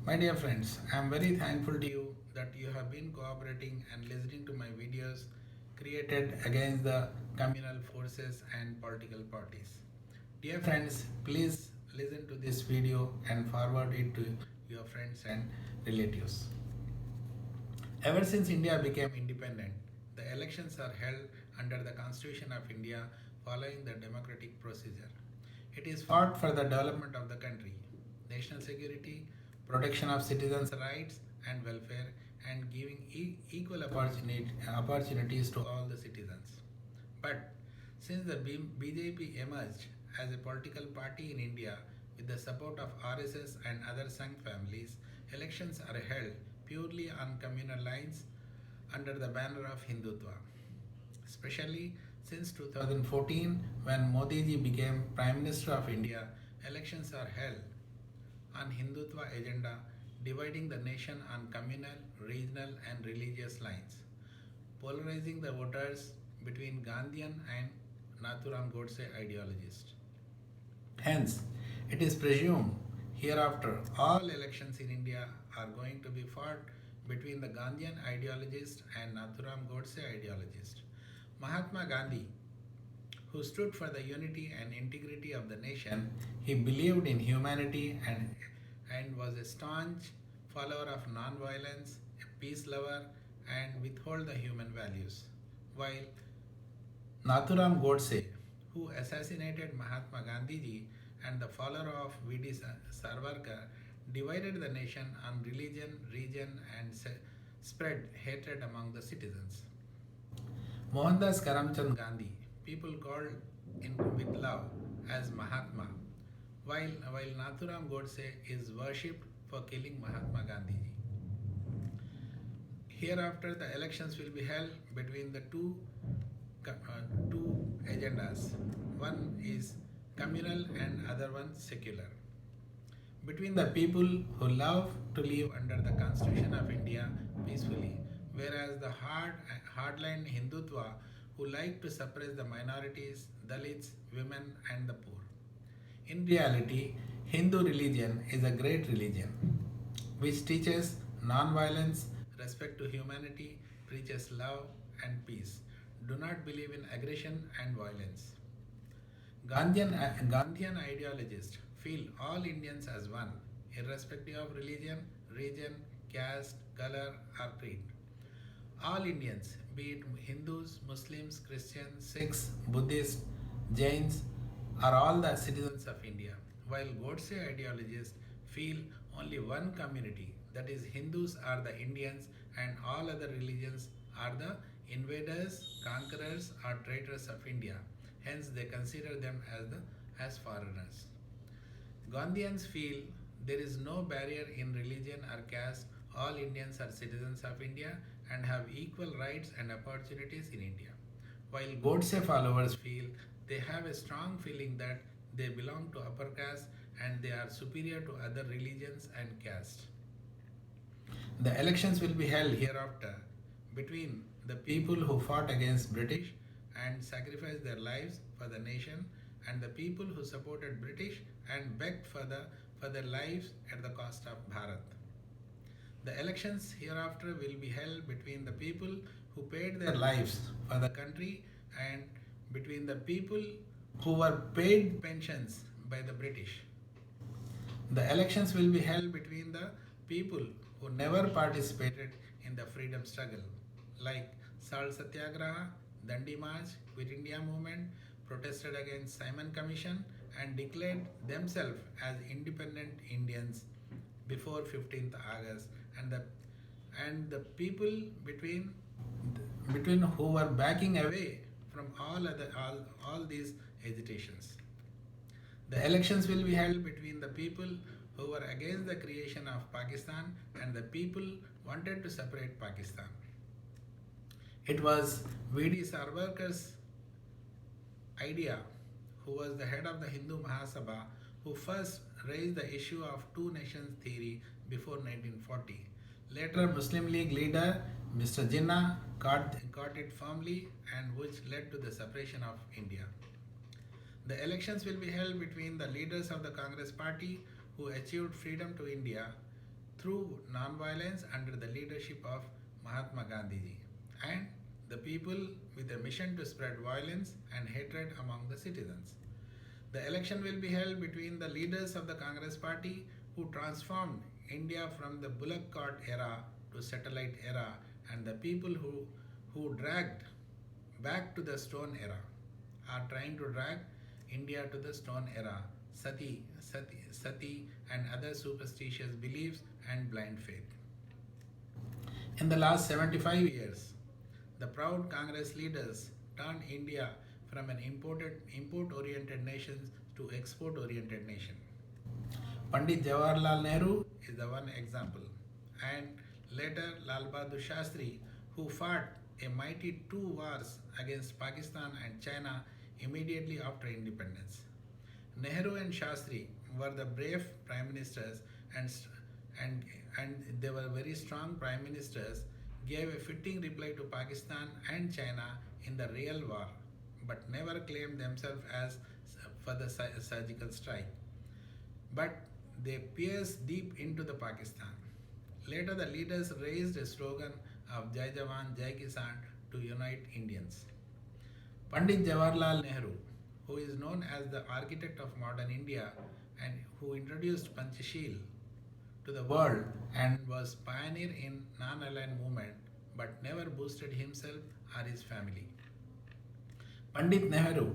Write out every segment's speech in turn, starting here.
My dear friends, I am very thankful to you that you have been cooperating and listening to my videos created against the communal forces and political parties. Dear friends, please listen to this video and forward it to your friends and relatives. Ever since India became independent, the elections are held under the Constitution of India following the democratic procedure. It is fought for the development of the country, national security, protection of citizens' rights and welfare, and giving equal opportunities to all the citizens. But since the BJP emerged as a political party in India with the support of RSS and other Sangh families, elections are held purely on communal lines under the banner of Hindutva. Especially since 2014, when Modi ji became Prime Minister of India, elections are held on Hindutva agenda, dividing the nation on communal, regional, and religious lines, polarizing the voters between Gandhian and Nathuram Godse ideologists. Hence, it is presumed hereafter all elections in India are going to be fought between the Gandhian ideologists and Nathuram Godse ideologists. Mahatma Gandhi, who stood for the unity and integrity of the nation, he believed in humanity and was a staunch follower of non-violence, a peace lover, and withhold the human values. While Nathuram Godse, who assassinated Mahatma Gandhiji and the follower of V.D. Savarkar, divided the nation on religion, region, and spread hatred among the citizens. Mohandas Karamchand Gandhi, people called in with love as Mahatma, while Nathuram Godse is worshipped for killing Mahatma Gandhiji. Hereafter, the elections will be held between the two agendas. One is communal and other one secular. Between the people who love to live under the Constitution of India peacefully, whereas the hardline Hindutva who like to suppress the minorities, Dalits, women, and the poor. In reality, Hindu religion is a great religion which teaches non-violence, respect to humanity, preaches love and peace, do not believe in aggression and violence. Gandhian ideologists feel all Indians as one, irrespective of religion, region, caste, color, or creed. All Indians, be it Hindus, Muslims, Christians, Sikhs, Buddhists, Jains, are all the citizens of India, while Godse ideologists feel only one community, that is, Hindus are the Indians and all other religions are the invaders, conquerors, or traitors of India. Hence, they consider them as foreigners. Gandhians feel there is no barrier in religion or caste. All Indians are citizens of India and have equal rights and opportunities in India. While Godse followers feel they have a strong feeling that they belong to upper caste and they are superior to other religions and castes. The elections will be held hereafter between the people who fought against British and sacrificed their lives for the nation and the people who supported British and begged for their lives at the cost of Bharat. The elections hereafter will be held between the people who paid their lives for the country and between the people who were paid pensions by the British. The elections will be held between the people who never participated in the freedom struggle, like Salt Satyagraha, Dandi March, Quit India movement, protested against Simon Commission, and declared themselves as independent Indians before 15th August, and the people between who were backing away from all these agitations. The elections will be held between the people who were against the creation of Pakistan and the people wanted to separate Pakistan. It was V.D. Savarkar's idea, who was the head of the Hindu Mahasabha, who first raised the issue of two nations theory before 1940. Later, Muslim League leader Mr. Jinnah caught it firmly, and which led to the separation of India. The elections will be held between the leaders of the Congress party who achieved freedom to India through non-violence under the leadership of Mahatma Gandhiji, and the people with a mission to spread violence and hatred among the citizens. The election will be held between the leaders of the Congress party who transformed India from the bullock cart era to satellite era, and the people who dragged back to the stone era, are trying to drag India to the stone era, sati and other superstitious beliefs and blind faith. In the last 75 years, the proud Congress leaders turned India from an import-oriented nation to export-oriented nation. Pandit Jawaharlal Nehru is the one example, and later Lal Bahadur Shastri, who fought a mighty two wars against Pakistan and China immediately after independence. Nehru and Shastri were the brave prime ministers, and, and, and they were very strong prime ministers, gave a fitting reply to Pakistan and China in the real war, but never claimed themselves as for the surgical strike. But they pierced deep into the Pakistan. Later, the leaders raised a slogan of Jai Jawan, Jai Kisan to unite Indians. Pandit Jawaharlal Nehru, who is known as the architect of modern India and who introduced Panchashil to the world and was pioneer in non-aligned movement, but never boosted himself or his family. Pandit Nehru,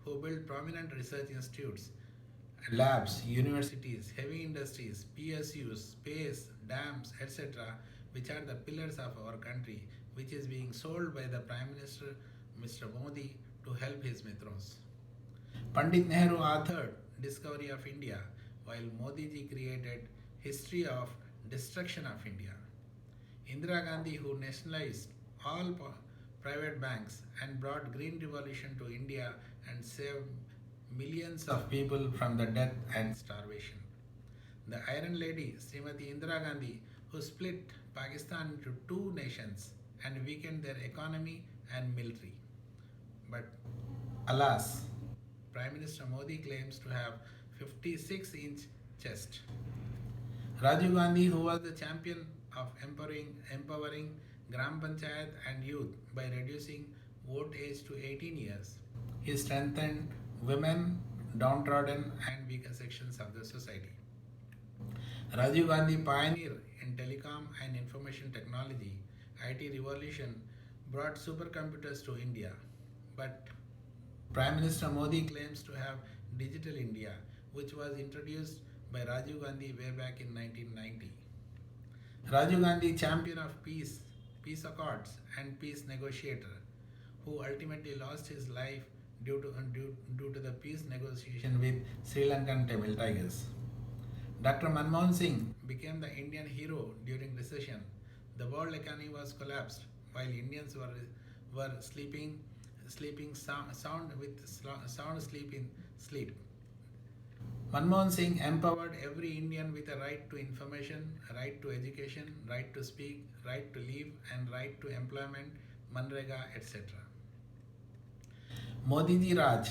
who built prominent research institutes, labs, universities, heavy industries, PSUs, space, dams, etc., which are the pillars of our country, which is being sold by the Prime Minister, Mr. Modi, to help his metros. Pandit Nehru authored Discovery of India, while Modi ji created History of Destruction of India. Indira Gandhi, who nationalized all private banks and brought green revolution to India and saved millions of people from the death and starvation. The Iron Lady, Srimati Indira Gandhi, who split Pakistan into two nations and weakened their economy and military. But alas, Prime Minister Modi claims to have 56-inch chest. Rajiv Gandhi, who was the champion of empowering Gram Panchayat and youth by reducing vote age to 18 years. He strengthened women, downtrodden and weaker sections of the society. Rajiv Gandhi, pioneer in telecom and information technology, IT revolution, brought supercomputers to India. But Prime Minister Modi claims to have Digital India, which was introduced by Rajiv Gandhi way back in 1990. Rajiv Gandhi, champion of peace accords and peace negotiator, who ultimately lost his life due to the peace negotiation with Sri Lankan Tamil Tigers. Dr. Manmohan Singh became the Indian hero during recession. The world economy was collapsed while Indians were sleeping sound sleep in sleep. Manmohan Singh empowered every Indian with a right to information, right to education, right to speak, right to live, and right to employment, Manrega, etc. Modi ji Raj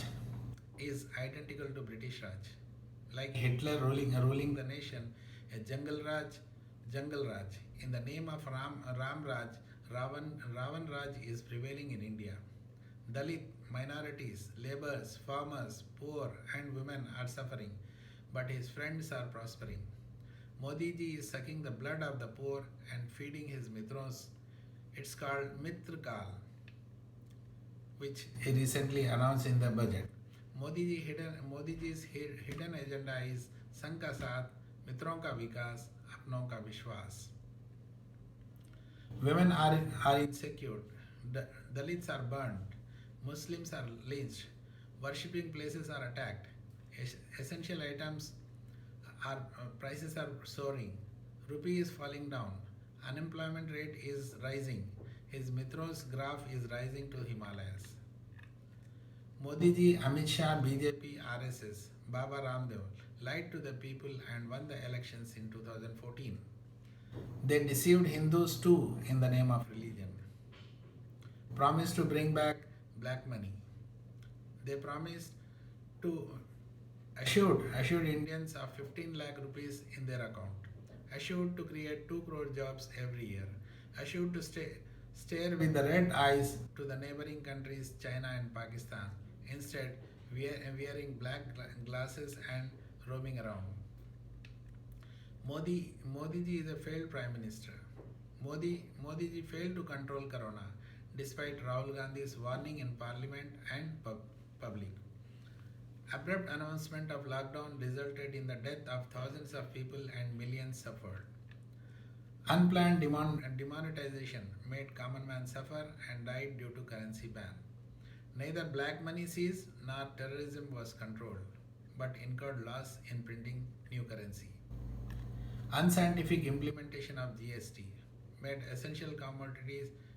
is identical to British Raj. Like Hitler ruling the nation, a Jungle Raj. In the name of Ram Raj, Ravan Raj is prevailing in India. Dalit, minorities, laborers, farmers, poor and women are suffering, but his friends are prospering. Modi ji is sucking the blood of the poor and feeding his mitros. It's called Mitrkal, which he recently announced in the budget. Modi ji's hidden agenda is Sanka Saath, Mitron ka Vikas, Apnon ka Vishwas. Women are insecure, Dalits are burned, Muslims are lynched, worshipping places are attacked, essential items prices are soaring, rupee is falling down, unemployment rate is rising, his Mitros graph is rising to Himalayas. Modi ji, Amit Shah, BJP, RSS, Baba Ramdev lied to the people and won the elections in 2014. They deceived Hindus too in the name of religion. Promised to bring back black money. They promised to assured Indians of 15 lakh rupees in their account assured to create 2 crore jobs every year, assured to stare with the red eyes to the neighboring countries China and Pakistan, instead wearing black glasses and roaming around. Modi ji is a failed prime minister. Modi ji failed to control corona despite Rahul Gandhi's warning in parliament and public. Abrupt announcement of lockdown resulted in the death of thousands of people and millions suffered. Unplanned demonetization made common man suffer and died due to currency ban. Neither black money seized nor terrorism was controlled, but incurred loss in printing new currency. Unscientific implementation of GST made essential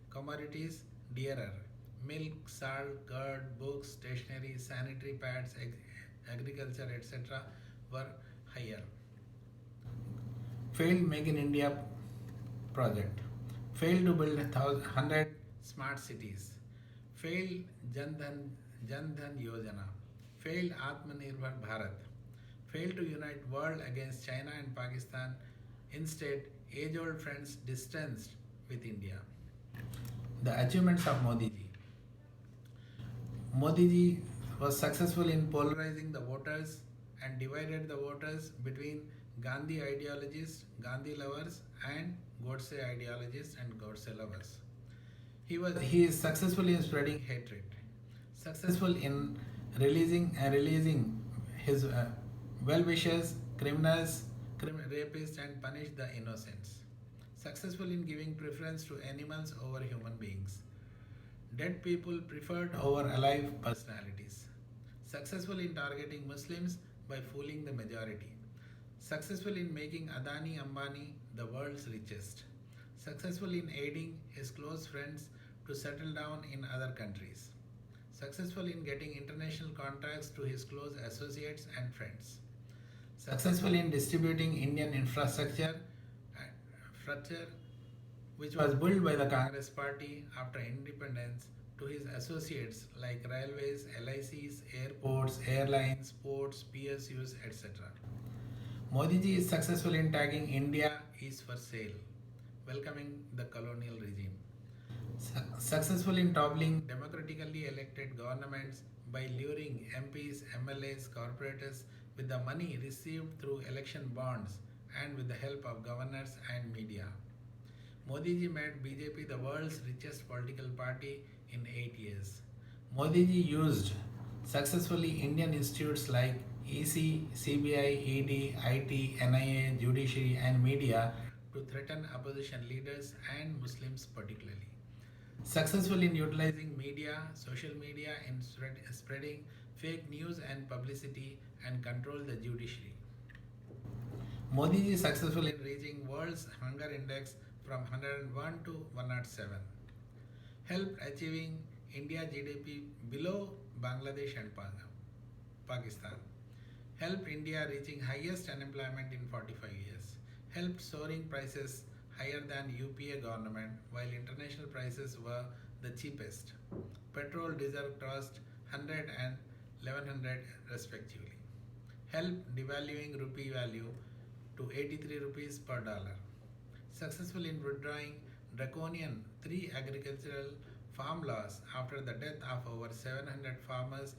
commodities dearer. Milk, salt, curd, books, stationery, sanitary pads, agriculture, etc. were higher. Failed Make in India project. Failed to build 100 smart cities. Failed Jan Dhan Yojana. Failed Atmanirbhar Bharat. Failed to unite world against China and Pakistan. Instead, age-old friends distanced with India. The achievements of Modi ji. Modi ji was successful in polarizing the voters and divided the voters between Gandhi ideologists, Gandhi lovers, and Godse ideologists and Godse lovers. He is successful in spreading hatred, successful in releasing his well-wishers, criminals, rapists, and punish the innocents. Successful in giving preference to animals over human beings. Dead people preferred over alive personalities. Successful in targeting Muslims by fooling the majority. Successful in making Adani Ambani the world's richest. Successful in aiding his close friends to settle down in other countries. Successful in getting international contracts to his close associates and friends. Successful in distributing Indian infrastructure which was built by the Congress party after independence to his associates like railways, LICs, airports, airlines, ports, PSUs, etc. Modi ji is successful in tagging India is for sale, welcoming the colonial regime. Successful in toppling democratically elected governments by luring MPs, MLAs, corporators with the money received through election bonds and with the help of governors and media. Modi ji made BJP the world's richest political party in 8 years. Modi ji used successfully Indian institutes like EC, CBI, ED, IT, NIA, judiciary and media to threaten opposition leaders and Muslims particularly. Successful in utilizing media, social media in spreading fake news and publicity and control the judiciary. Modi ji successful in reaching world's hunger index from 101 to 107. Helped achieving India GDP below Bangladesh and Pakistan. Helped India reaching highest unemployment in 45 years. Helped soaring prices higher than UPA government while international prices were the cheapest. Petrol, diesel cost 100 and 1100 respectively. Helped devaluing rupee value to 83 rupees per dollar. Successful in withdrawing draconian 3 agricultural farm laws after the death of over 700 farmers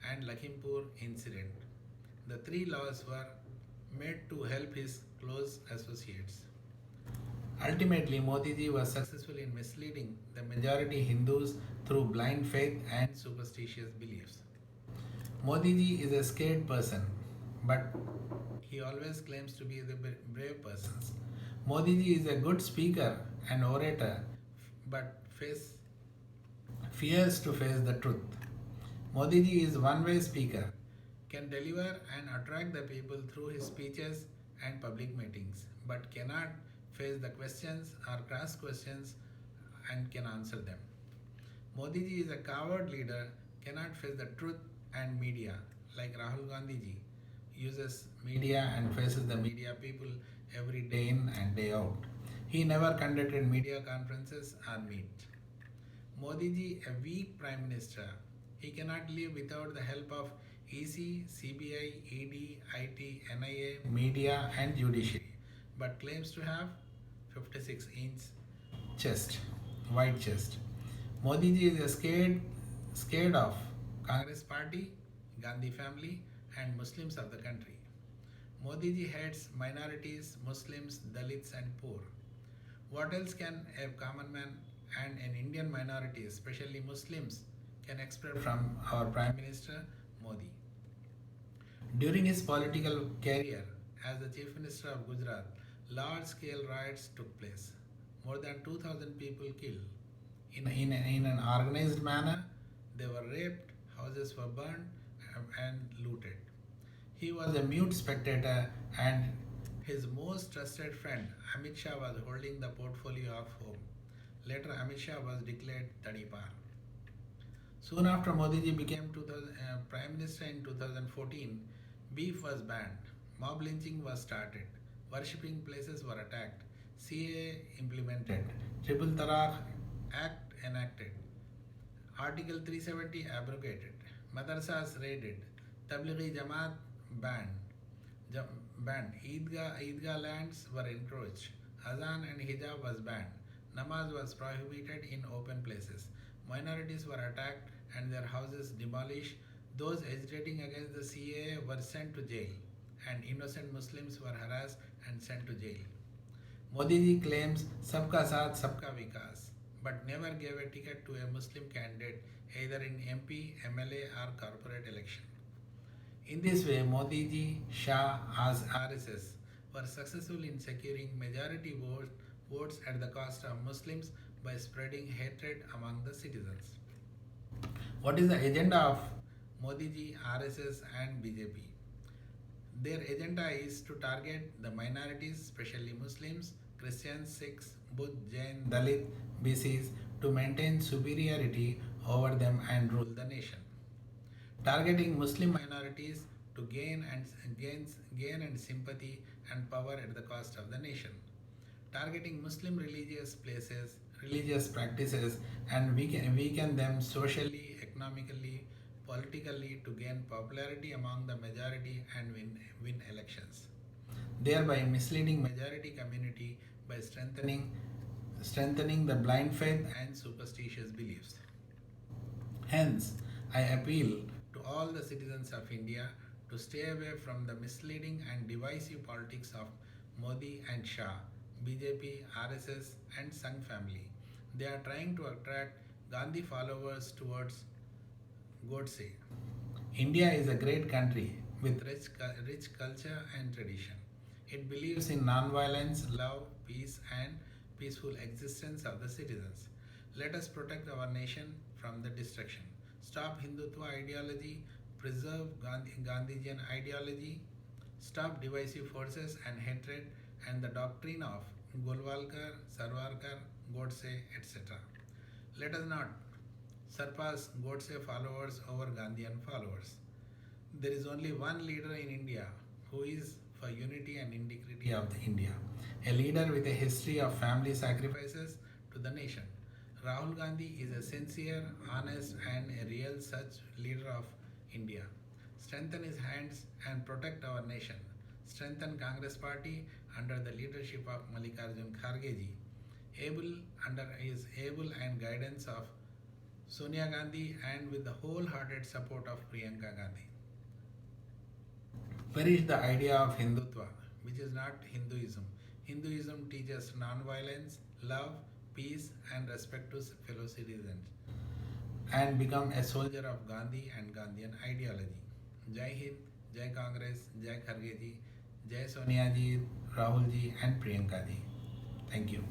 and Lakhimpur incident. The 3 laws were made to help his close associates. Ultimately, Modi ji was successful in misleading the majority Hindus through blind faith and superstitious beliefs. Modi ji is a scared person, but he always claims to be the brave person. Modi ji is a good speaker and orator, but fears to face the truth. Modi ji is one-way speaker, can deliver and attract the people through his speeches and public meetings, but cannot face the questions or cross questions and can answer them. Modi ji is a coward leader, cannot face the truth and media, like Rahul Gandhiji uses media and faces the media people every day in and day out. He never conducted media conferences or meet. Modi ji, a weak prime minister. He cannot live without the help of EC, CBI, ED, IT, NIA, media and judiciary. but claims to have 56-inch chest, wide chest. Modi ji is scared of Congress party, Gandhi family, and Muslims of the country. Modi ji hates minorities, Muslims, Dalits, and poor. What else can a common man and an Indian minority, especially Muslims, can expect from our Prime Minister Modi? During his political career as the Chief Minister of Gujarat, large scale riots took place. More than 2,000 people killed. In an organized manner, they were raped, houses were burned, and looted. He was a mute spectator, and his most trusted friend Amit Shah was holding the portfolio of home. Later, Amit Shah was declared Tadipar. Soon after Modi ji became Prime Minister in 2014, beef was banned, mob lynching was started, worshipping places were attacked, CAA implemented, Triple Talaq Act enacted, Article 370 abrogated, madrasas raided, Tablighi Jamaat banned, Eidgah lands were encroached, Azan and Hijab was banned, Namaz was prohibited in open places, minorities were attacked and their houses demolished, those agitating against the CAA were sent to jail, and innocent Muslims were harassed and sent to jail. Modi ji claims Sabka Saath Sabka Vikas, but never gave a ticket to a Muslim candidate either in MP, MLA or corporate election. In this way, Modi ji, Shah as RSS were successful in securing majority votes at the cost of Muslims by spreading hatred among the citizens. What is the agenda of Modi ji, RSS and BJP? Their agenda is to target the minorities, especially Muslims, Christians, Sikhs, Buddh, Jain, Dalit, BCs, to maintain superiority over them and rule the nation. Targeting Muslim minorities to gain sympathy and power at the cost of the nation. Targeting Muslim religious places, religious practices, and weaken them socially, economically, politically to gain popularity among the majority and win elections, thereby misleading majority community by strengthening the blind faith and superstitious beliefs. Hence, I appeal to all the citizens of India to stay away from the misleading and divisive politics of Modi and Shah, BJP, RSS, and Sangh family. They are trying to attract Gandhi followers towards Godse. India is a great country with rich culture and tradition. It believes in non-violence, love, peace, and peaceful existence of the citizens. Let us protect our nation from the destruction. Stop Hindutva ideology, preserve Gandhijian ideology, stop divisive forces and hatred and the doctrine of Golwalkar, Sarwarkar, Godse, etc. Let us not surpass Godse followers over Gandhian followers. There is only one leader in India who is for unity and integrity of the India, a leader with a history of family sacrifices to the nation. Rahul Gandhi is a sincere, honest and a real such leader of India. Strengthen his hands and protect our nation. Strengthen Congress party under the leadership of Mallikarjun Kharge ji, under his able and guidance of Sonia Gandhi and with the wholehearted support of Priyanka Gandhi. Perish the idea of Hindutva, which is not Hinduism. Hinduism teaches non-violence, love, peace and respect to fellow citizens, and become a soldier of Gandhi and Gandhian ideology. Jai Hind, Jai Congress, Jai Kharge ji, Jai Sonia ji, Rahul ji and Priyanka ji. Thank you.